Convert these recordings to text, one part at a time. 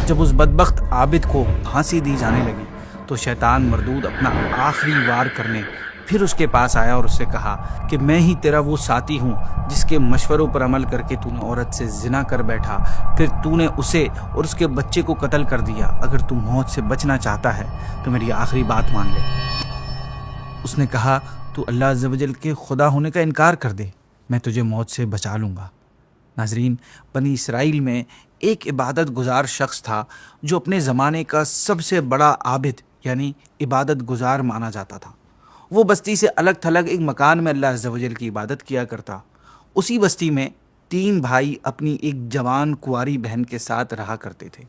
جب اس بدبخت عابد کو پھانسی دی جانے لگی تو شیطان مردود اپنا آخری وار کرنے پھر اس کے پاس آیا اور اس سے کہا کہ میں ہی تیرا وہ ساتھی ہوں جس کے مشوروں پر عمل کر کے تو نے عورت سے زنا کر بیٹھا، پھر تو نے اسے اور اس کے بچے کو قتل کر دیا۔ اگر تو موت سے بچنا چاہتا ہے تو میری آخری بات مان لے۔ اس نے کہا تو اللہ عز و جل کے خدا ہونے کا انکار کر دے، میں تجھے موت سے بچا لوں گا۔ ناظرین، بنی اسرائیل میں ایک عبادت گزار شخص تھا جو اپنے زمانے کا سب سے بڑا عابد یعنی عبادت گزار مانا جاتا تھا۔ وہ بستی سے الگ تھلگ ایک مکان میں اللہ عز و جل کی عبادت کیا کرتا۔ اسی بستی میں 3 بھائی اپنی ایک جوان کنواری بہن کے ساتھ رہا کرتے تھے۔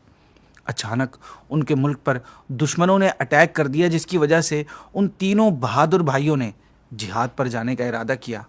اچانک ان کے ملک پر دشمنوں نے اٹیک کر دیا، جس کی وجہ سے ان تینوں بہادر بھائیوں نے جہاد پر جانے کا ارادہ کیا،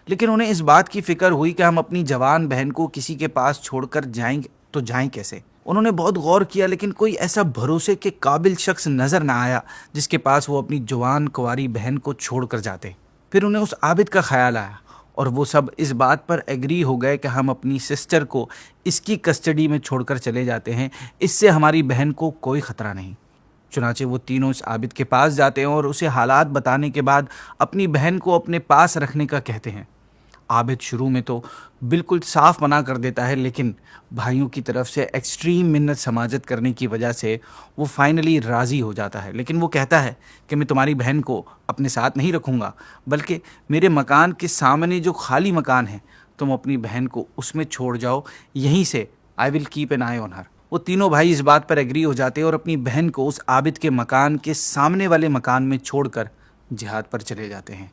لیکن انہیں اس بات کی فکر ہوئی کہ ہم اپنی جوان بہن کو کسی کے پاس چھوڑ کر جائیں تو جائیں کیسے۔ انہوں نے بہت غور کیا لیکن کوئی ایسا بھروسے کے قابل شخص نظر نہ آیا جس کے پاس وہ اپنی جوان کنواری بہن کو چھوڑ کر جاتے۔ پھر انہیں اس عابد کا خیال آیا اور وہ سب اس بات پر ایگری ہو گئے کہ ہم اپنی سسٹر کو اس کی کسٹڈی میں چھوڑ کر چلے جاتے ہیں، اس سے ہماری بہن کو کوئی خطرہ نہیں۔ چنانچہ وہ تینوں اس عابد کے پاس جاتے ہیں اور اسے حالات بتانے کے بعد اپنی بہن کو اپنے پاس رکھنے کا کہتے ہیں۔ عابد شروع میں تو بالکل صاف منع کر دیتا ہے، لیکن بھائیوں کی طرف سے ایکسٹریم منت سماجت کرنے کی وجہ سے وہ فائنلی راضی ہو جاتا ہے۔ لیکن وہ کہتا ہے کہ میں تمہاری بہن کو اپنے ساتھ نہیں رکھوں گا، بلکہ میرے مکان کے سامنے جو خالی مکان ہے تم اپنی بہن کو اس میں چھوڑ جاؤ، یہیں سے آئی ول کیپ این آئی آن ہر۔ وہ تینوں بھائی اس بات پر ایگری ہو جاتے ہیں اور اپنی بہن کو اس عابد کے مکان کے سامنے والے مکان میں چھوڑ کر جہاد پر چلے جاتے ہیں۔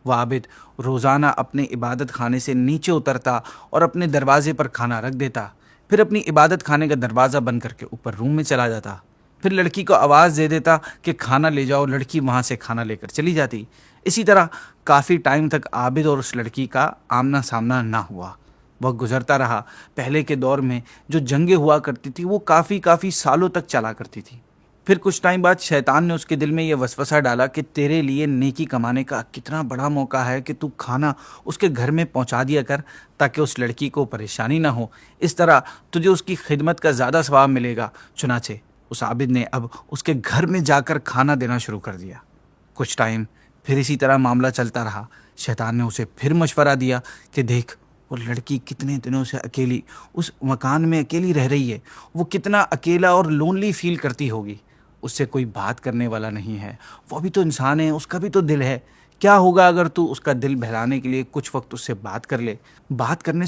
وہ عابد روزانہ اپنے عبادت خانے سے نیچے اترتا اور اپنے دروازے پر کھانا رکھ دیتا، پھر اپنی عبادت خانے کا دروازہ بند کر کے اوپر روم میں چلا جاتا، پھر لڑکی کو آواز دے دیتا کہ کھانا لے جاؤ، لڑکی وہاں سے کھانا لے کر چلی جاتی۔ اسی طرح کافی ٹائم تک عابد اور اس لڑکی کا آمنا سامنا نہ ہوا۔ وقت گزرتا رہا۔ پہلے کے دور میں جو جنگیں ہوا کرتی تھی وہ کافی سالوں تک چلا کرتی تھی۔ پھر کچھ ٹائم بعد شیطان نے اس کے دل میں یہ وسوسہ ڈالا کہ تیرے لیے نیکی کمانے کا کتنا بڑا موقع ہے کہ تو کھانا اس کے گھر میں پہنچا دیا کر تاکہ اس لڑکی کو پریشانی نہ ہو، اس طرح تجھے اس کی خدمت کا زیادہ ثواب ملے گا۔ چنانچہ اس عابد نے اب اس کے گھر میں جا کر کھانا دینا شروع کر دیا۔ کچھ ٹائم پھر اسی طرح معاملہ چلتا رہا۔ شیطان نے اسے پھر مشورہ دیا کہ دیکھ، وہ لڑکی کتنے دنوں سے اکیلی اس مکان میں اکیلی رہ رہی ہے، وہ کتنا اکیلا اور لونلی فیل کرتی ہوگی، اس سے کوئی بات کرنے والا نہیں ہے، وہ بھی تو انسان ہے، اس کا بھی تو دل ہے۔ کیا ہوگا اگر تو اس کا دل بہلانے کے لیے کچھ وقت اس سے بات کر لے؟ بات کرنے